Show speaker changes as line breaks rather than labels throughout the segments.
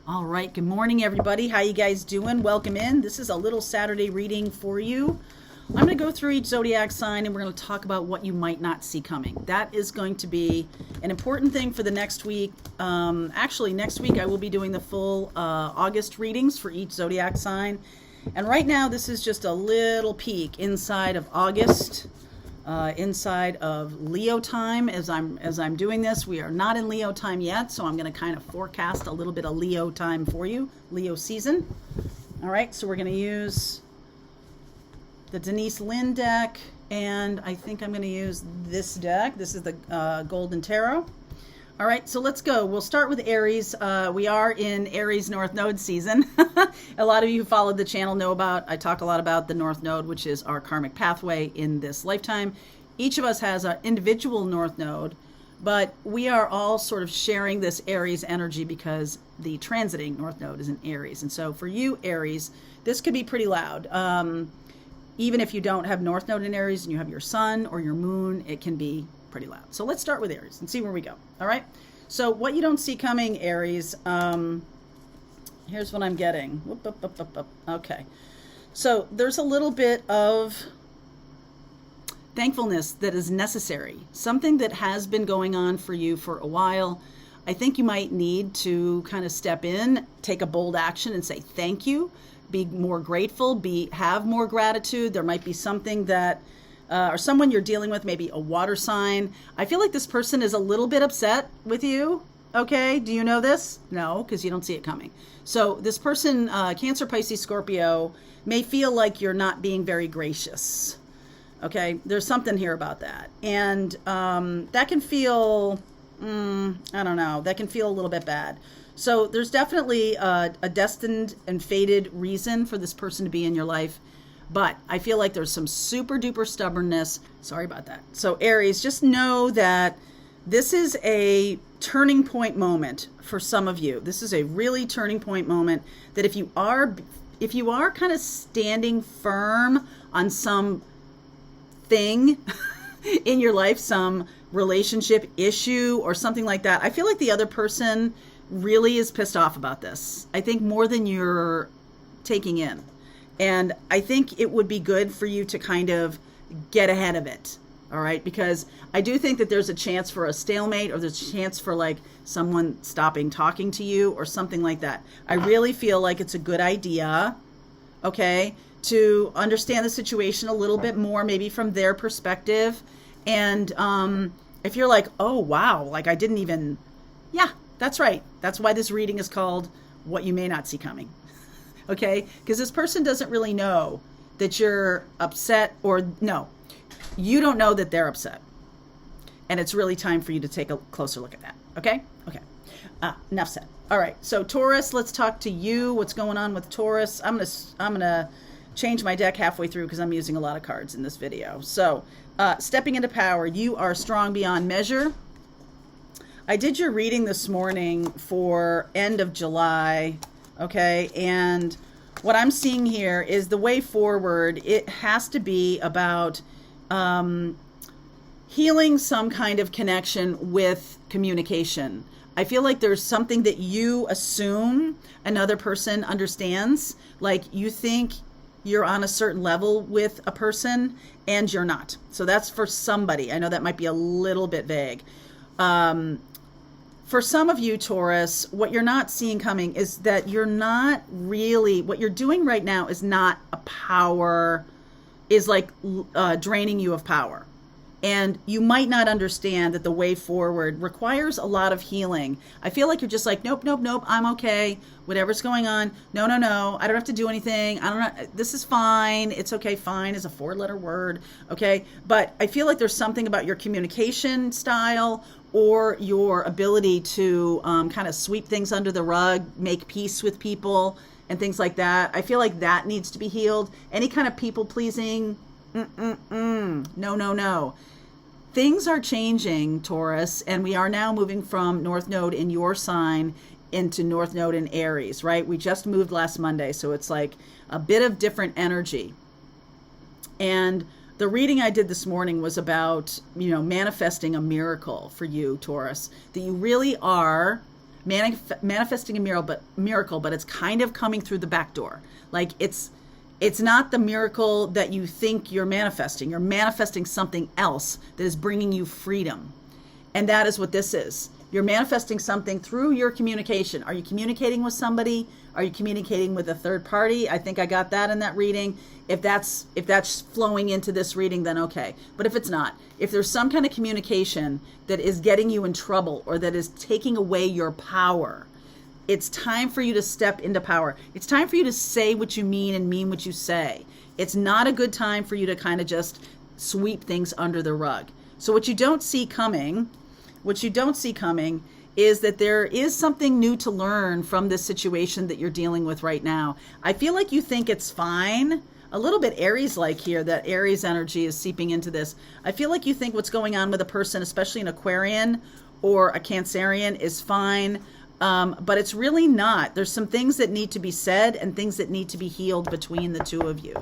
All right, good morning, everybody. How you guys doing? Welcome in. This is a little Saturday reading for you. I'm going to go through each zodiac sign and we're going to talk about what you might not see coming. That is going to be an important thing for the next week. Actually, next week I will be doing the full August readings for each zodiac sign. And right now, this is just a little peek inside of August. Inside of Leo time as I'm doing this. We are not in Leo time yet, so I'm going to kind of forecast a little bit of Leo time for you, Leo season. All right, so we're going to use the Denise Lynn deck, and I think I'm going to use this deck. This is the Golden Tarot. All right, so let's go. We'll start with Aries. We are in Aries North Node season. A lot of you who followed the channel know I talk a lot about the North Node, which is our karmic pathway in this lifetime. Each of us has our individual North Node, but we are all sort of sharing this Aries energy because the transiting North Node is in Aries. And so for you, Aries, this could be pretty loud. Even if you don't have North Node in Aries and you have your sun or your moon, it can be pretty loud. So let's start with Aries and see where we go. All right. So what you don't see coming, Aries, here's what I'm getting. Whoop, up, up, up, up. Okay. So there's a little bit of thankfulness that is necessary. Something that has been going on for you for a while. I think you might need to kind of step in, take a bold action and say thank you, be more grateful, have more gratitude. There might be something that or someone you're dealing with, maybe a water sign. I feel like this person is a little bit upset with you. Okay, do you know this? No, because you don't see it coming. So this person, Cancer, Pisces, Scorpio, may feel like you're not being very gracious. Okay, there's something here about that. And that can feel, I don't know, that can feel a little bit bad. So there's definitely a destined and fated reason for this person to be in your life. But I feel like there's some super duper stubbornness. Sorry about that. So Aries, just know that this is a turning point moment for some of you. This is a really turning point moment that if you are kind of standing firm on some thing in your life, some relationship issue or something like that, I feel like the other person really is pissed off about this. I think more than you're taking in. And I think it would be good for you to kind of get ahead of it, all right? Because I do think that there's a chance for a stalemate or there's a chance for like someone stopping talking to you or something like that. I really feel like it's a good idea, okay, to understand the situation a little bit more, maybe from their perspective. And if you're like, oh, wow, like I didn't even, yeah, that's right. That's why this reading is called What You May Not See Coming. Okay, because this person doesn't really know that you're upset, or no, you don't know that they're upset. And it's really time for you to take a closer look at that. Okay? Okay. Enough said. All right. So Taurus, let's talk to you. What's going on with Taurus? I'm gonna change my deck halfway through because I'm using a lot of cards in this video. So stepping into power, you are strong beyond measure. I did your reading this morning for end of July. Okay, and what I'm seeing here is the way forward. It has to be about healing some kind of connection with communication. I feel like there's something that you assume another person understands. Like you think you're on a certain level with a person and you're not. So that's for somebody. I know that might be a little bit vague. For some of you, Taurus, what you're not seeing coming is that you're not really, what you're doing right now is not a power, is like draining you of power. And you might not understand that the way forward requires a lot of healing. I feel like you're just like, nope, nope, nope, I'm okay. Whatever's going on. No, no, no, I don't have to do anything. I don't know. This is fine. It's okay. Fine is a 4-letter word. Okay. But I feel like there's something about your communication style or your ability to kind of sweep things under the rug, make peace with people and things like that. I feel like that needs to be healed. Any kind of people pleasing, no, no, no. Things are changing, Taurus, and we are now moving from North Node in your sign into North Node in Aries, right? We just moved last Monday, so it's like a bit of different energy. And the reading I did this morning was about, manifesting a miracle for you, Taurus, that you really are manifesting a miracle, but it's kind of coming through the back door. Like it's not the miracle that you think you're manifesting. You're manifesting something else that is bringing you freedom. And that is what this is. You're manifesting something through your communication. Are you communicating with somebody? Are you communicating with a third party? I think I got that in that reading. If that's flowing into this reading, then okay. But if it's not, if there's some kind of communication that is getting you in trouble or that is taking away your power, it's time for you to step into power. It's time for you to say what you mean and mean what you say. It's not a good time for you to kind of just sweep things under the rug. So what you don't see coming is that there is something new to learn from this situation that you're dealing with right now. I feel like you think it's fine. A little bit Aries-like here, that Aries energy is seeping into this. I feel like you think what's going on with a person, especially an Aquarian or a Cancerian, is fine. But it's really not. There's some things that need to be said and things that need to be healed between the two of you.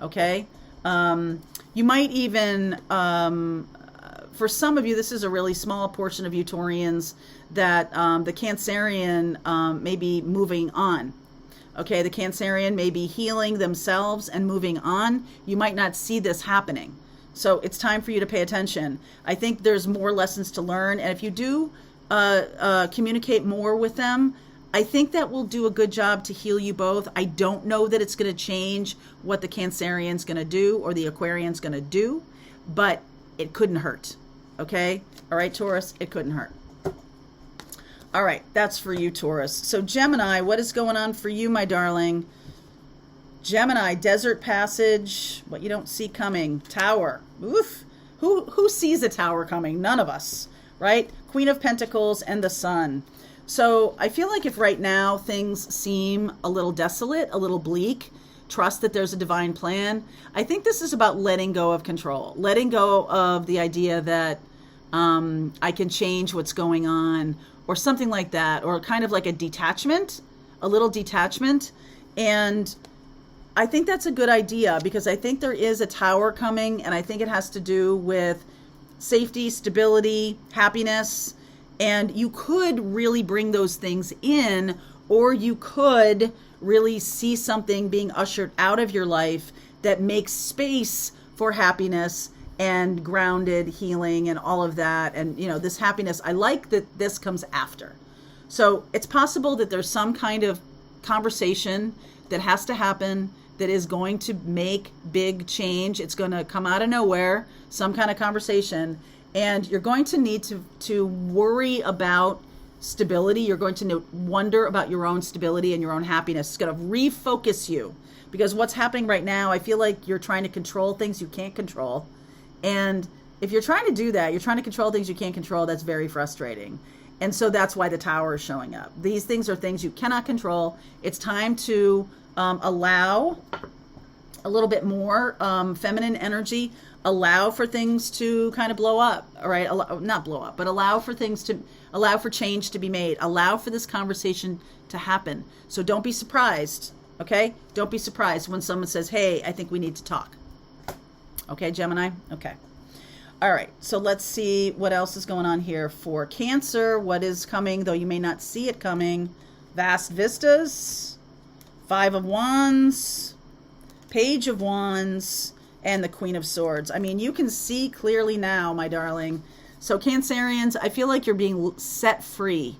Okay? You might even, for some of you, this is a really small portion of you Taurians, that the Cancerian may be moving on. Okay, the Cancerian may be healing themselves and moving on. You might not see this happening. So it's time for you to pay attention. I think there's more lessons to learn. And if you do communicate more with them, I think that will do a good job to heal you both. I don't know that it's going to change what the Cancerian's going to do or the Aquarian's going to do, but it couldn't hurt. Okay? All right, Taurus, it couldn't hurt. All right, that's for you, Taurus. So Gemini, what is going on for you, my darling? Gemini, desert passage, what you don't see coming. Tower. Oof. Who sees a tower coming? None of us, right? Queen of Pentacles and the Sun. So I feel like if right now things seem a little desolate, a little bleak, trust that there's a divine plan. I think this is about letting go of control, letting go of the idea that I can change what's going on or something like that, or kind of like a detachment, a little detachment. And I think that's a good idea because I think there is a tower coming, and I think it has to do with safety, stability, happiness. And you could really bring those things in, or you could really see something being ushered out of your life that makes space for happiness and grounded healing and all of that. And, you know, this happiness, I like that this comes after. So it's possible that there's some kind of conversation that has to happen that is going to make big change. It's going to come out of nowhere, some kind of conversation. And you're going to need to worry about stability. You're going to wonder about your own stability and your own happiness. It's going to refocus you. Because what's happening right now, I feel like you're trying to control things you can't control. And if you're trying to do that, you're trying to control things you can't control, that's very frustrating. And so that's why the Tower is showing up. These things are things you cannot control. It's time to allow a little bit more feminine energy, allow for things to kind of blow up, all right? Not blow up, but allow for change to be made, allow for this conversation to happen. So don't be surprised, okay? Don't be surprised when someone says, hey, I think we need to talk. Okay, Gemini? Okay. All right, so let's see what else is going on here for Cancer. What is coming, though you may not see it coming? Vast vistas, 5 of Wands, Page of Wands, and the Queen of Swords. I mean, you can see clearly now, my darling. So Cancerians, I feel like you're being set free.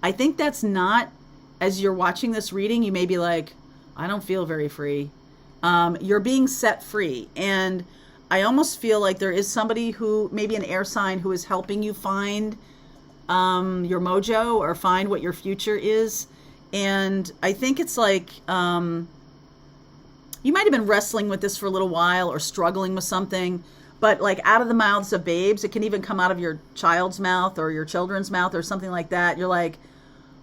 I think that's not, as you're watching this reading, you may be like, I don't feel very free. You're being set free. And I almost feel like there is somebody who, maybe an air sign, who is helping you find your mojo or find what your future is. And I think it's like, you might have been wrestling with this for a little while or struggling with something, but like out of the mouths of babes, it can even come out of your child's mouth or your children's mouth or something like that. You're like,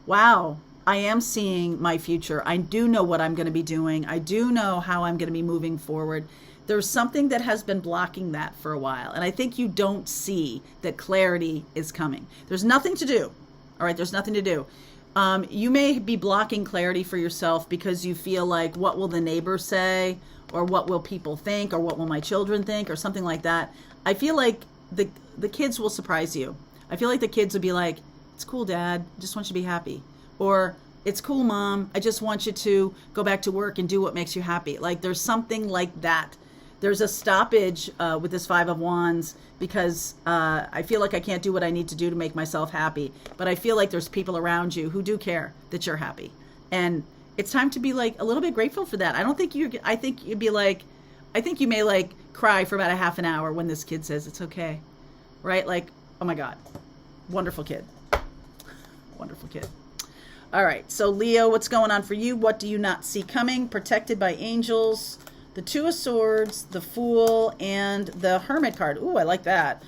wow, I am seeing my future. I do know what I'm going to be doing. I do know how I'm going to be moving forward. There's something that has been blocking that for a while. And I think you don't see that clarity is coming. There's nothing to do. All right, there's nothing to do. You may be blocking clarity for yourself because you feel like, what will the neighbors say? Or what will people think? Or what will my children think? Or something like that. I feel like the kids will surprise you. I feel like the kids will be like, it's it's cool, Dad. I just want you to be happy. Or, it's cool, Mom. I just want you to go back to work and do what makes you happy. Like, there's something like that. There's a stoppage with this Five of Wands because I feel like I can't do what I need to do to make myself happy. But I feel like there's people around you who do care that you're happy. And it's time to be like a little bit grateful for that. I think you'd be like, I think you may like cry for about a half an hour when this kid says it's okay. Right? Like, oh my God. Wonderful kid. Wonderful kid. All right. So Leo, what's going on for you? What do you not see coming? Protected by angels. The Two of Swords, the Fool, and the Hermit card. Ooh, I like that.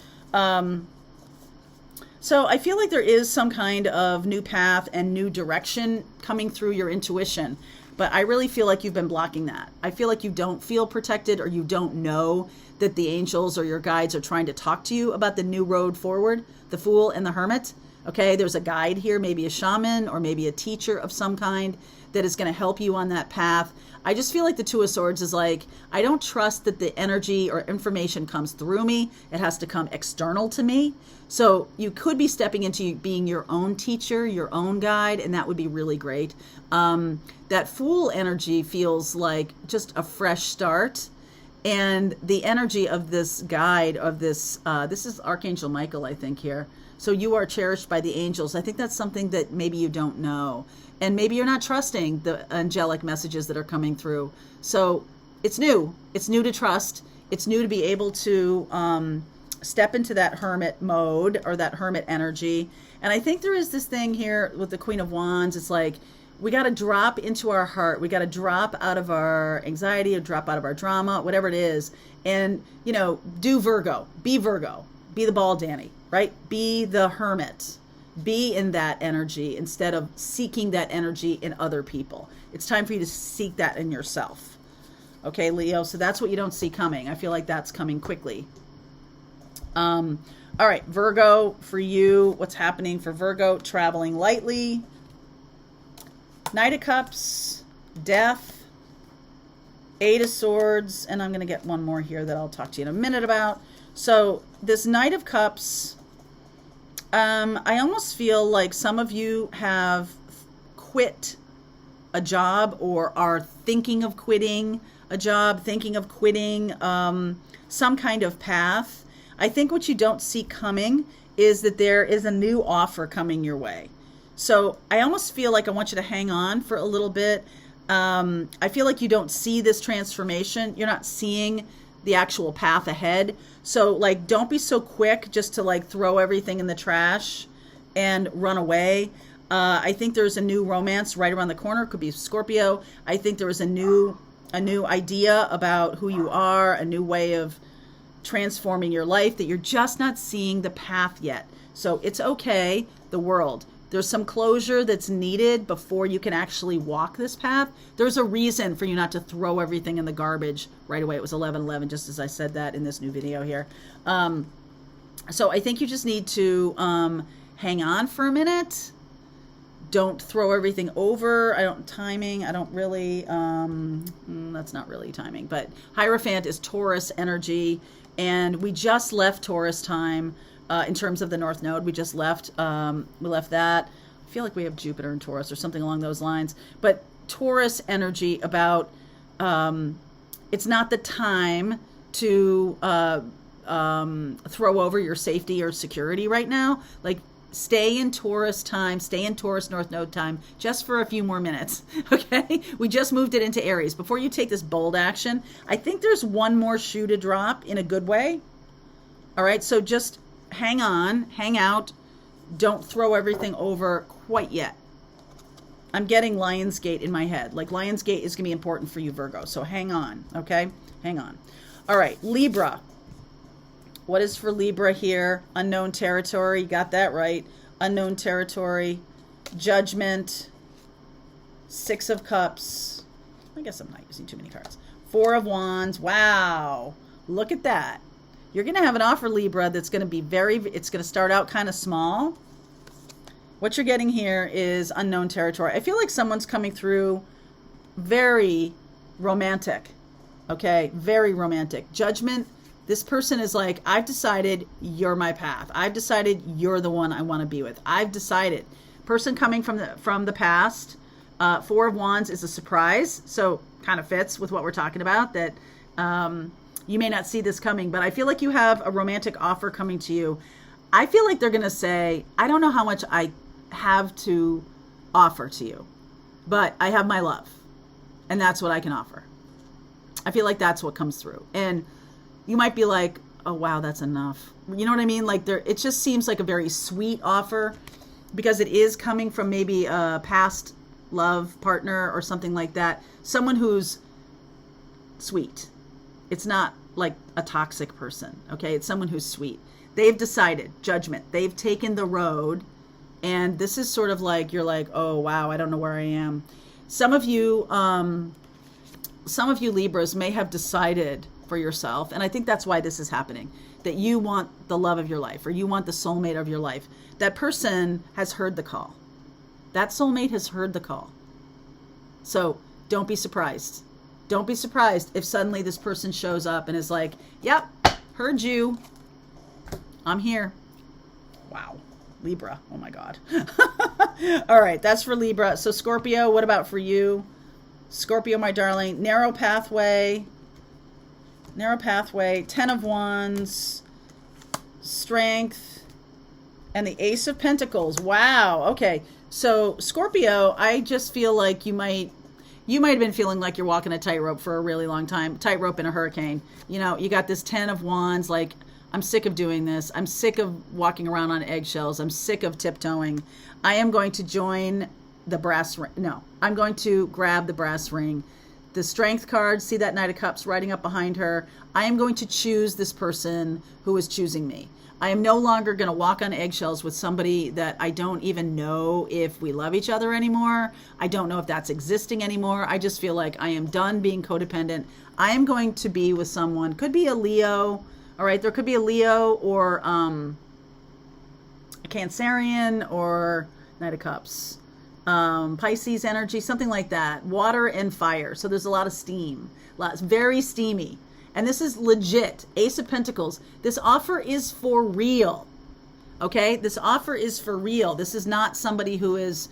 So I feel like there is some kind of new path and new direction coming through your intuition. But I really feel like you've been blocking that. I feel like you don't feel protected, or you don't know that the angels or your guides are trying to talk to you about the new road forward, the Fool and the Hermit. Okay, there's a guide here, maybe a shaman or maybe a teacher of some kind that is going to help you on that path. I just feel like the Two of Swords is like, I don't trust that the energy or information comes through me. It has to come external to me. So you could be stepping into being your own teacher, your own guide, and that would be really great. That Fool energy feels like just a fresh start. And the energy of this guide, of this is Archangel Michael, I think, here. So you are cherished by the angels. I think that's something that maybe you don't know. And maybe you're not trusting the angelic messages that are coming through. So it's new. It's new to trust. It's new to be able to step into that hermit mode or that hermit energy. And I think there is this thing here with the Queen of Wands. It's like, we got to drop into our heart. We got to drop out of our anxiety or drop out of our drama, whatever it is. And, you know, do Virgo. Be Virgo. Be the ball Danny, right? Be the hermit. Be in that energy instead of seeking that energy in other people. It's time for you to seek that in yourself. Okay, Leo, so that's what you don't see coming. I feel like that's coming quickly. All right, Virgo, for you, what's happening for Virgo? Traveling lightly. Knight of Cups, Death, Eight of Swords, and I'm going to get one more here that I'll talk to you in a minute about. So this Knight of Cups, I almost feel like some of you have quit a job or are thinking of quitting a job, thinking of quitting some kind of path. I think what you don't see coming is that there is a new offer coming your way. So I almost feel like I want you to hang on for a little bit. I feel like you don't see this transformation. You're not seeing the actual path ahead. So like, don't be so quick just to like throw everything in the trash and run away. I think there's a new romance right around the corner. It could be Scorpio. I think there is a new idea about who you are, a new way of transforming your life that you're just not seeing the path yet. So it's okay, the world. There's some closure that's needed before you can actually walk this path. There's a reason for you not to throw everything in the garbage right away. It was 11:11, just as I said that in this new video here. So I think you just need to hang on for a minute. Don't throw everything over. I don't really, that's not really timing, but Hierophant is Taurus energy, and we just left Taurus time. In terms of the North Node, we just left. We left that. I feel like we have Jupiter in Taurus or something along those lines. But Taurus energy about it's not the time to throw over your safety or security right now. Like, stay in Taurus time, stay in Taurus North Node time just for a few more minutes. Okay, we just moved it into Aries. Before you take this bold action, I think there's one more shoe to drop in a good way. All right, so just hang on, hang out. Don't throw everything over quite yet. I'm getting Lionsgate in my head. Like, Lionsgate is going to be important for you, Virgo. So hang on, okay? Hang on. All right, Libra. What is for Libra here? Unknown territory. Got that right. Unknown territory. Judgment. Six of Cups. I guess I'm not using too many cards. Four of Wands. Wow. Look at that. You're going to have an offer, Libra, that's going to be it's going to start out kind of small. What you're getting here is unknown territory. I feel like someone's coming through very romantic. Okay, very romantic. Judgment This person is like, I've decided you're my path. I've decided you're the one I want to be with. I've decided. Person coming from the past, Four of Wands is a surprise. So kind of fits with what we're talking about, that you may not see this coming, but I feel like you have a romantic offer coming to you. I feel like they're going to say, I don't know how much I have to offer to you, but I have my love, and that's what I can offer. I feel like that's what comes through. And you might be like, oh, wow, that's enough. You know what I mean? Like, it just seems like a very sweet offer, because it is coming from maybe a past love partner or something like that. Someone who's sweet. It's not like a toxic person, okay? It's someone who's sweet. They've decided, judgment. They've taken the road, and this is sort of like, you're like, oh, wow, I don't know where I am. Some of you Libras may have decided for yourself, and I think that's why this is happening, that you want the love of your life, or you want the soulmate of your life. That person has heard the call. That soulmate has heard the call. So don't be surprised. Don't be surprised if suddenly this person shows up and is like, yep, heard you. I'm here. Wow. Libra. Oh my God. All right. That's for Libra. So Scorpio, what about for you? Scorpio, my darling. Narrow pathway. Narrow pathway. 10 of Wands. Strength. And the Ace of Pentacles. Wow. Okay. So Scorpio, I just feel like you might have been feeling like you're walking a tightrope for a really long time. Tightrope in a hurricane. You know, you got this 10 of Wands, like, I'm sick of doing this. I'm sick of walking around on eggshells. I'm sick of tiptoeing. I am going to join the brass ring. No, I'm going to grab the brass ring. The Strength card, see that Knight of Cups riding up behind her. I am going to choose this person who is choosing me. I am no longer going to walk on eggshells with somebody that I don't even know if we love each other anymore. I don't know if that's existing anymore. I just feel like I am done being codependent. I am going to be with someone, could be a Leo. All right, there could be a Leo or a Cancerian or Knight of Cups. Pisces energy, something like that. Water and fire. So there's a lot of steam. Very steamy. And this is legit. Ace of Pentacles. This offer is for real. Okay? This offer is for real. This is not somebody who is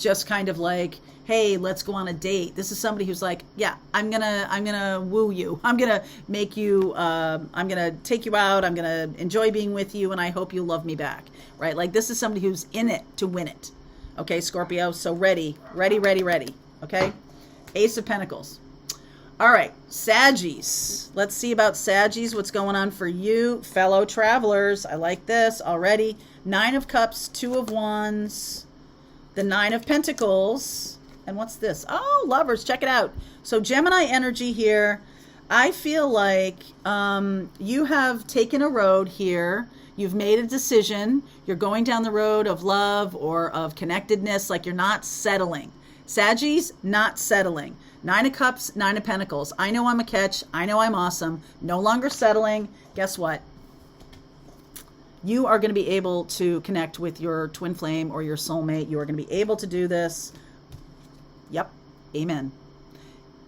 just kind of like, hey, let's go on a date. This is somebody who's like, yeah, I'm gonna woo you. I'm gonna make you, I'm gonna take you out. I'm gonna enjoy being with you, and I hope you love me back. Right? Like, this is somebody who's in it to win it. Okay, Scorpio. So ready. Okay? Ace of Pentacles. All right, Saggies. Let's see about Saggies. What's going on for you, fellow travelers? I like this already. 9 of Cups, 2 of Wands, the 9 of Pentacles. And what's this? Oh, lovers, check it out. So Gemini energy here. I feel like you have taken a road here. You've made a decision. You're going down the road of love or of connectedness, like you're not settling. Saggies, not settling. 9 of Cups, 9 of Pentacles. I know I'm a catch. I know I'm awesome. No longer settling. Guess what? You are going to be able to connect with your twin flame or your soulmate. You are going to be able to do this. Yep. Amen.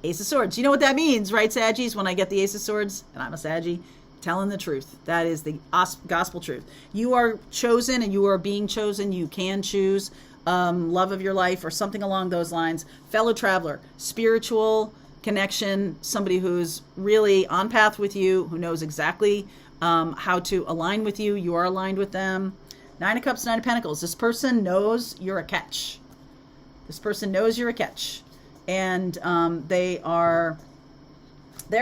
Ace of Swords. You know what that means, right, Saggies? When I get the Ace of Swords, and I'm a Saggy, telling the truth. That is the gospel truth. You are chosen and you are being chosen. You can choose love of your life or something along those lines. Fellow traveler, spiritual connection, somebody who's really on path with you, who knows exactly how to align with you. You are aligned with them. 9 of Cups, 9 of Pentacles. This person knows you're a catch. This person knows you're a catch. And they're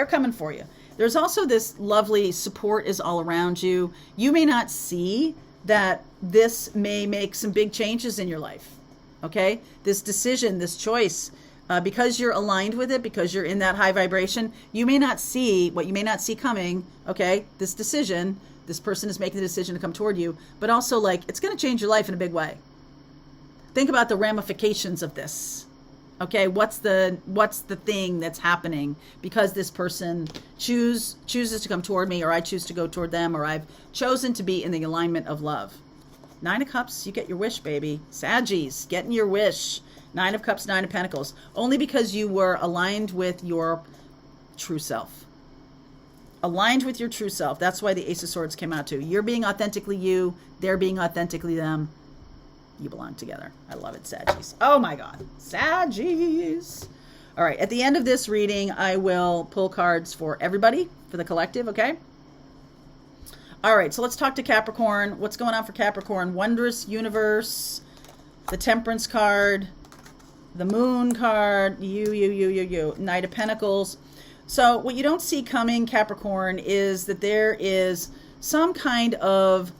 coming for you. There's also this lovely support is all around you. You may not see that this may make some big changes in your life. Okay? This decision, this choice, because you're aligned with it, because you're in that high vibration, you may not see what you may not see coming. Okay? This decision, this person is making the decision to come toward you, but also like it's going to change your life in a big way. Think about the ramifications of this. Okay, what's the thing that's happening because this person chooses to come toward me, or I choose to go toward them, or I've chosen to be in the alignment of love. 9 of Cups, you get your wish, baby. Saggies, getting your wish. 9 of Cups, 9 of Pentacles. Only because you were aligned with your true self. aligned with your true self. That's why the Ace of Swords came out too. You're being authentically you. They're being authentically them. You belong together. I love it, Saggies. Oh my God. Saggies. All right. At the end of this reading, I will pull cards for everybody, for the collective, okay? All right. So let's talk to Capricorn. What's going on for Capricorn? Wondrous Universe, the Temperance card, the Moon card, you, Knight of Pentacles. So what you don't see coming, Capricorn, is that there is some kind of,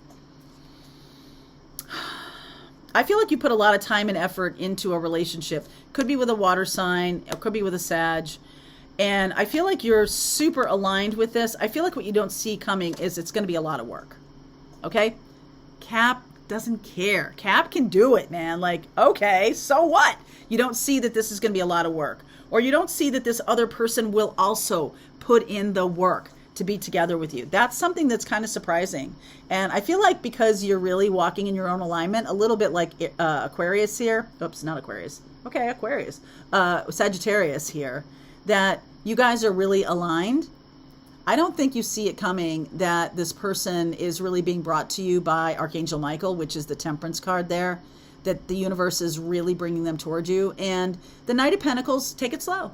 I feel like you put a lot of time and effort into a relationship. Could be with a water sign, it could be with a Sag. And I feel like you're super aligned with this. I feel like what you don't see coming is it's going to be a lot of work. Okay? Cap doesn't care. Cap can do it, man. Like, okay, so what? You don't see that this is going to be a lot of work. Or you don't see that this other person will also put in the work to be together with you. That's something that's kind of surprising. And I feel like because you're really walking in your own alignment, a little bit like Aquarius here. Oops, not Aquarius. Okay, Aquarius. Sagittarius here. That you guys are really aligned. I don't think you see it coming that this person is really being brought to you by Archangel Michael, which is the Temperance card there. That the universe is really bringing them toward you. And the Knight of Pentacles, take it slow.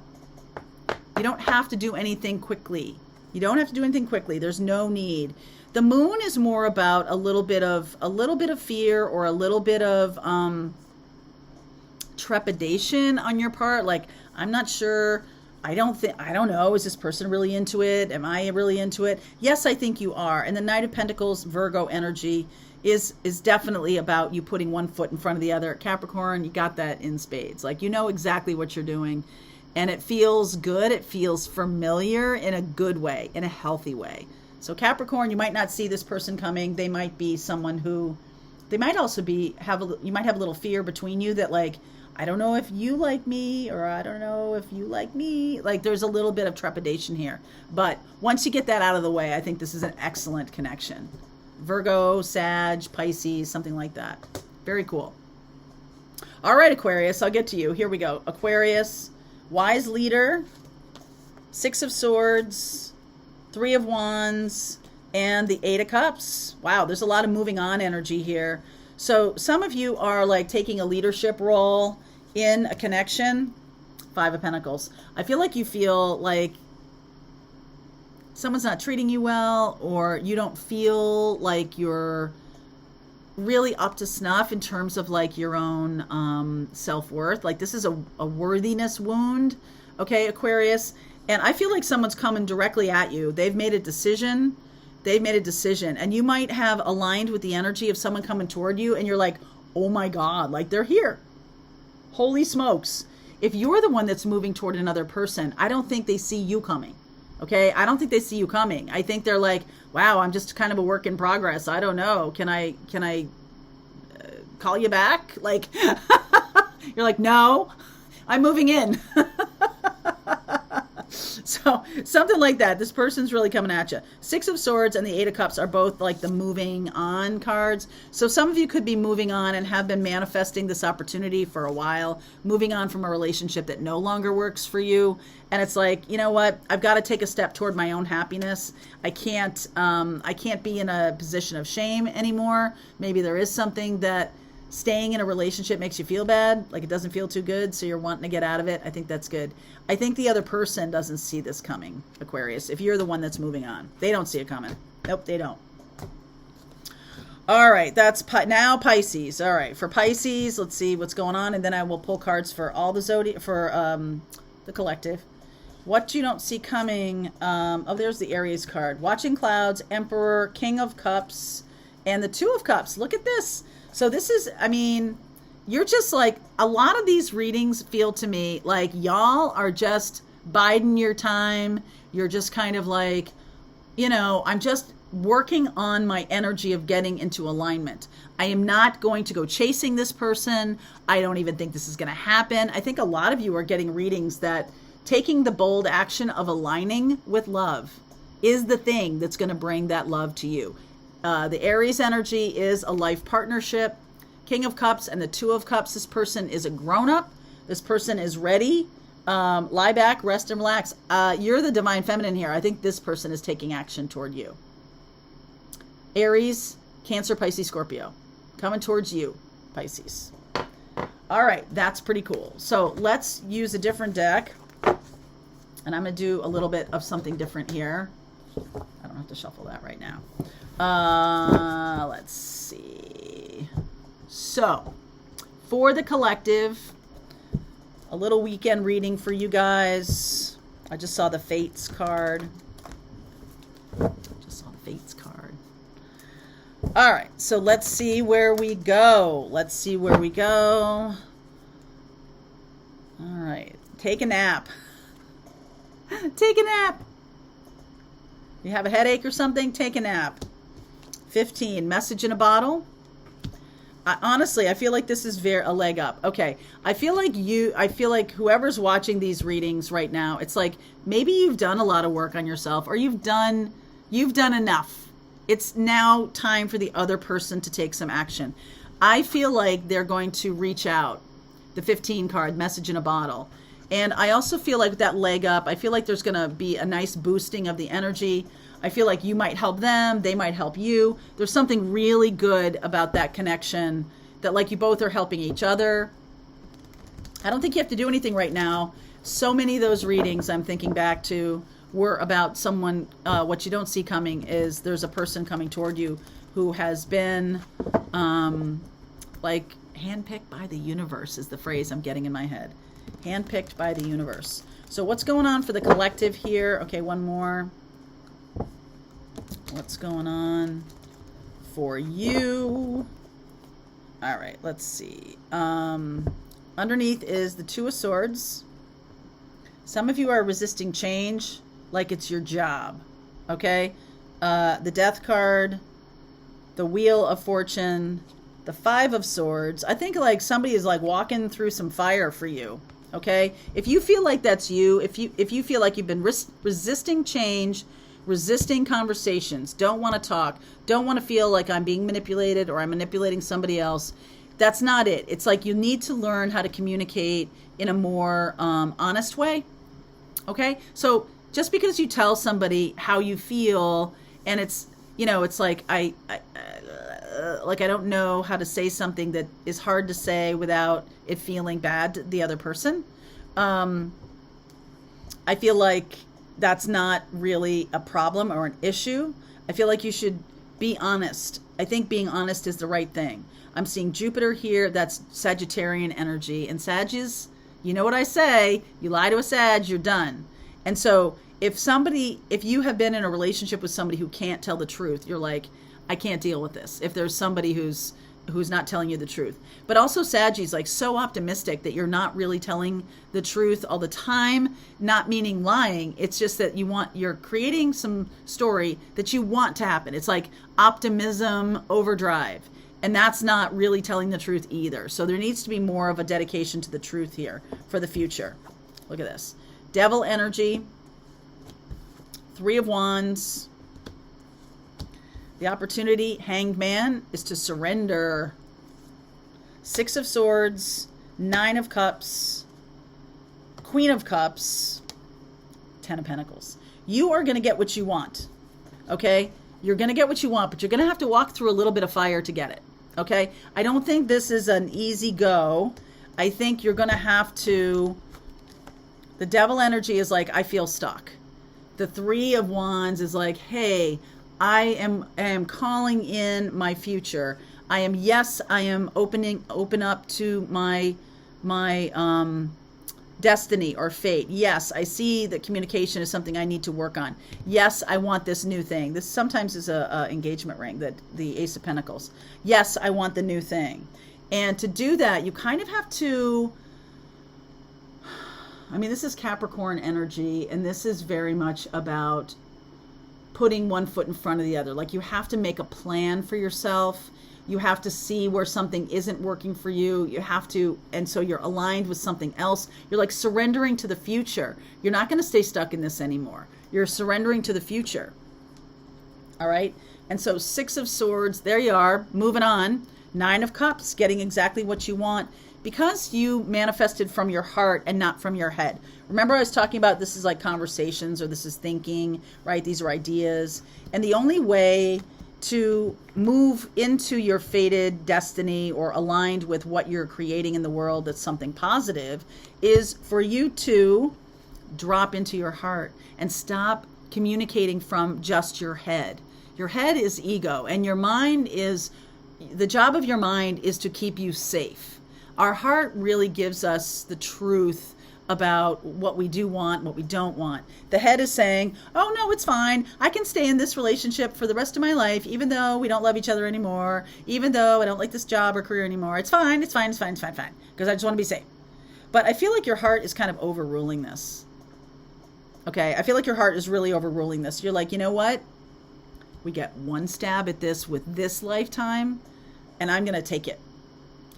You don't have to do anything quickly. You don't have to do anything quickly. There's no need. The Moon is more about a little bit of fear or a little bit of trepidation on your part. Like, I'm not sure. I don't know. Is this person really into it? Am I really into it? Yes, I think you are. And the Knight of Pentacles, Virgo energy is definitely about you putting one foot in front of the other. Capricorn, you got that in spades. Like, you know exactly what you're doing. And it feels good. It feels familiar in a good way, in a healthy way. So Capricorn, you might not see this person coming. They might be someone who, they might also be, you might have a little fear between you that like, I don't know if you like me, or I don't know if you like me. Like, there's a little bit of trepidation here. But once you get that out of the way, I think this is an excellent connection. Virgo, Sag, Pisces, something like that. Very cool. All right, Aquarius, I'll get to you. Here we go. Aquarius, wise leader, 6 of Swords, 3 of Wands, and the 8 of Cups. Wow, there's a lot of moving on energy here. So some of you are like taking a leadership role in a connection. 5 of Pentacles. I feel like you feel like someone's not treating you well, or you don't feel like you're really up to snuff in terms of like your own self-worth. Like, this is a worthiness wound. Okay, Aquarius. And I feel like someone's coming directly at you. They've made a decision. And you might have aligned with the energy of someone coming toward you, and you're like, oh my God, like, they're here. Holy smokes. If you're the one that's moving toward another person, I don't think they see you coming. Okay? I don't think they see you coming. I think they're like, wow, I'm just kind of a work in progress. I don't know. Can I call you back? Like, you're like, no, I'm moving in. So something like that. This person's really coming at you. 6 of Swords and the 8 of Cups are both like the moving on cards. So some of you could be moving on and have been manifesting this opportunity for a while, moving on from a relationship that no longer works for you. And it's like, you know what? I've got to take a step toward my own happiness. I can't be in a position of shame anymore. Maybe there is something that staying in a relationship makes you feel bad, like it doesn't feel too good, so you're wanting to get out of it. I think that's good. I think the other person doesn't see this coming, Aquarius. If you're the one that's moving on, they don't see it coming. Nope, they don't. All right, that's now Pisces. All right, for Pisces, let's see what's going on, and then I will pull cards for all the zodiac, for the collective. What you don't see coming, oh, there's the Aries card. Watching Clouds, Emperor, King of Cups, and the 2 of Cups. Look at this. So this is, I mean, you're just like, a lot of these readings feel to me like y'all are just biding your time. You're just kind of like, you know, I'm just working on my energy of getting into alignment. I am not going to go chasing this person. I don't even think this is going to happen. I think a lot of you are getting readings that taking the bold action of aligning with love is the thing that's going to bring that love to you. The Aries energy is a life partnership. King of Cups and the 2 of Cups. This person is a grown-up. This person is ready Lie back, rest, and relax. You're the divine feminine here. I think this person is taking action toward you. Aries, Cancer, Pisces, Scorpio. Coming towards you, Pisces. All right, that's pretty cool. So let's use a different deck. And I'm going to do a little bit of something different here. I don't have to shuffle that right now. Let's see. So, for the collective, a little weekend reading for you guys. I just saw the Fates card. All right, so let's see where we go. All right, take a nap. Take a nap. You have a headache or something? Take a nap. 15, message in a bottle. Honestly, I feel like this is a leg up. Okay, I feel like whoever's watching these readings right now, it's like maybe you've done a lot of work on yourself, or you've done enough. It's now time for the other person to take some action. I feel like they're going to reach out. The 15 card, message in a bottle. And I also feel like with that leg up, I feel like there's going to be a nice boosting of the energy. I feel like you might help them. They might help you. There's something really good about that connection, that like you both are helping each other. I don't think you have to do anything right now. So many of those readings I'm thinking back to were about someone, what you don't see coming is there's a person coming toward you who has been like handpicked by the universe is the phrase I'm getting in my head. Handpicked by the universe. So what's going on for the collective here? Okay, one more. What's going on for you? All right, let's see. Underneath is the Two of Swords. Some of you are resisting change like it's your job, okay? The Death card, the Wheel of Fortune, the Five of Swords. I think like somebody is like walking through some fire for you, okay? If you feel like that's you, if you feel like you've been resisting change, resisting conversations, don't want to talk, don't want to feel like I'm being manipulated or I'm manipulating somebody else, that's not it. It's like you need to learn how to communicate in a more honest way, okay? So just because you tell somebody how you feel and it's, you know, it's like I don't know how to say something that is hard to say without it feeling bad to the other person. I feel like that's not really a problem or an issue. I feel like you should be honest. I think being honest is the right thing. I'm seeing Jupiter here. That's Sagittarian energy. And Sagittarius, you know what I say, you lie to a Sag, you're done. And so if you have been in a relationship with somebody who can't tell the truth, you're like, I can't deal with this. If there's somebody who's not telling you the truth. But also Sagittarius, like so optimistic that you're not really telling the truth all the time, not meaning lying. It's just that you're creating some story that you want to happen. It's like optimism overdrive. And that's not really telling the truth either. So there needs to be more of a dedication to the truth here for the future. Look at this. Devil energy. Three of Wands. The opportunity, Hanged Man, is to surrender. Six of Swords, Nine of Cups, Queen of Cups, Ten of Pentacles. You are going to get what you want, okay? You're going to get what you want, but you're going to have to walk through a little bit of fire to get it, okay? I don't think this is an easy go. I think you're going to have to... The Devil energy is like, I feel stuck. The Three of Wands is like, hey, I am calling in my future. I am open up to my destiny or fate. Yes, I see that communication is something I need to work on. Yes, I want this new thing. This sometimes is a engagement ring, the Ace of Pentacles. Yes, I want the new thing. And to do that, you kind of have to, I mean, this is Capricorn energy, and this is very much about putting one foot in front of the other. Like you have to make a plan for yourself. You have to see where something isn't working for you. You have to, and so you're aligned with something else. You're like surrendering to the future. You're not going to stay stuck in this anymore. You're surrendering to the future. All right. And so Six of Swords, there you are, moving on. Nine of Cups, getting exactly what you want. because you manifested from your heart and not from your head. Remember I was talking about this is like conversations, or this is thinking, right? These are ideas. And the only way to move into your fated destiny or aligned with what you're creating in the world that's something positive is for you to drop into your heart and stop communicating from just your head. Your head is ego, and your mind is, the job of your mind is to keep you safe. Our heart really gives us the truth about what we do want, what we don't want. The head is saying, oh no, it's fine. I can stay in this relationship for the rest of my life, even though we don't love each other anymore, even though I don't like this job or career anymore. It's fine, it's fine, it's fine, it's fine, fine. Because I just want to be safe. But I feel like your heart is kind of overruling this. Okay, I feel like your heart is really overruling this. You're like, you know what? We get one stab at this with this lifetime, and I'm going to take it.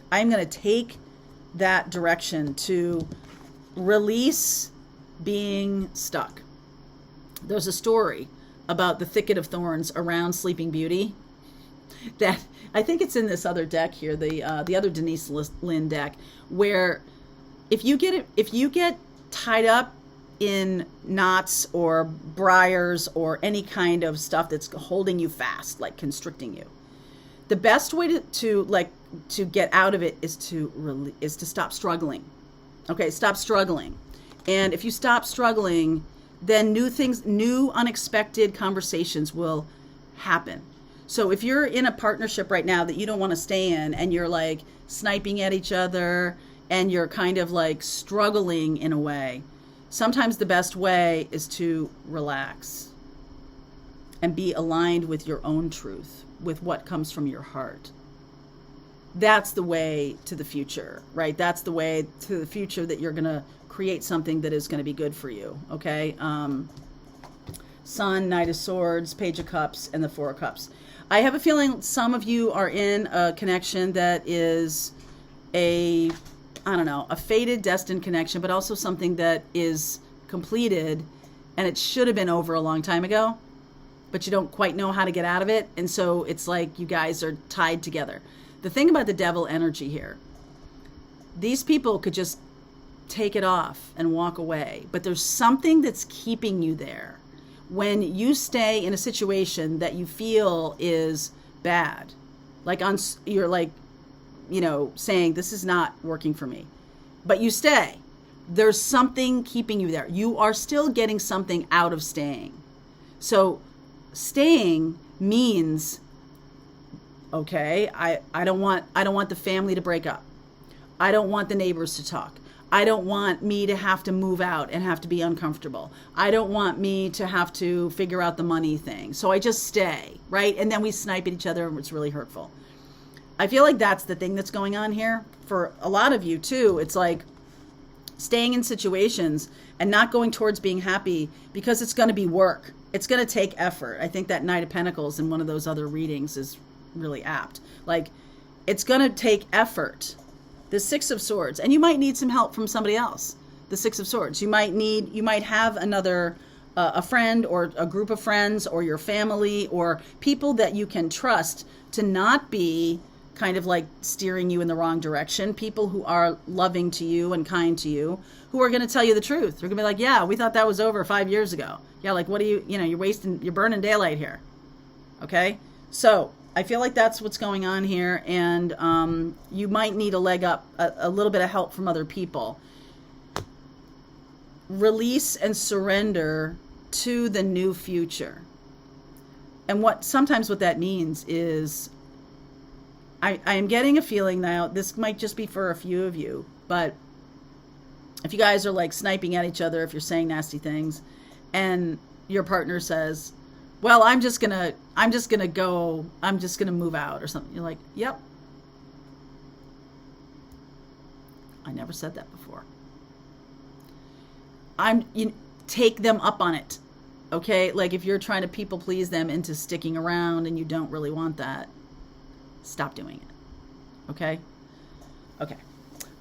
I'm going to take that direction to release being stuck. There's a story about the thicket of thorns around Sleeping Beauty that I think it's in this other deck here, the other Denise Lynn deck, where if you get tied up in knots or briars or any kind of stuff that's holding you fast, like constricting you, the best way to get out of it is to stop struggling. Okay, stop struggling. And if you stop struggling, then new unexpected conversations will happen. So if you're in a partnership right now that you don't want to stay in, and you're like sniping at each other and you're kind of like struggling in a way, sometimes the best way is to relax and be aligned with your own truth, with what comes from your heart. That's the way to the future, right? That's the way to the future, that you're going to create something that is going to be good for you, okay? Sun, Knight of Swords, Page of Cups, and the Four of Cups. I have a feeling some of you are in a connection that is a fated, destined connection, but also something that is completed and it should have been over a long time ago, but you don't quite know how to get out of it. And so it's like you guys are tied together. The thing about the devil energy here, these people could just take it off and walk away, but there's something that's keeping you there. When you stay in a situation that you feel is bad, you're like, saying this is not working for me, but you stay, there's something keeping you there. You are still getting something out of staying. So staying means, okay, I don't want the family to break up. I don't want the neighbors to talk. I don't want me to have to move out and have to be uncomfortable. I don't want me to have to figure out the money thing. So I just stay, right? And then we snipe at each other and it's really hurtful. I feel like that's the thing that's going on here for a lot of you too. It's like staying in situations and not going towards being happy because it's going to be work. It's going to take effort. I think that Knight of Pentacles in one of those other readings is really apt. Like, it's going to take effort. The Six of Swords, and you might need some help from somebody else. The Six of Swords. You might have another, a friend or a group of friends or your family or people that you can trust to not be kind of like steering you in the wrong direction. People who are loving to you and kind to you, who are going to tell you the truth. They're going to be like, yeah, we thought that was over 5 years ago. Yeah, like, what are you're burning daylight here. Okay? So I feel like that's what's going on here, and you might need a leg up, a little bit of help from other people. Release and surrender to the new future. And sometimes what that means is, I am getting a feeling now, this might just be for a few of you, but if you guys are like sniping at each other, if you're saying nasty things, and your partner says, well, I'm just gonna move out or something. You're like, yep. I never said that before. Take them up on it. Okay? Like, if you're trying to people please them into sticking around and you don't really want that, stop doing it. Okay? Okay.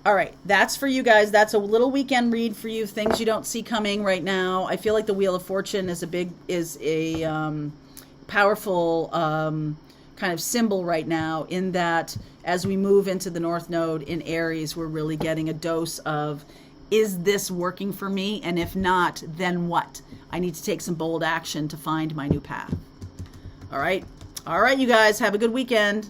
All right. That's for you guys. That's a little weekend read for you. Things you don't see coming right now. I feel like the Wheel of Fortune is a powerful kind of symbol right now, in that as we move into the North Node in Aries, we're really getting a dose of, is this working for me? And if not, then what? I need to take some bold action to find my new path. All right. All right, you guys, have a good weekend.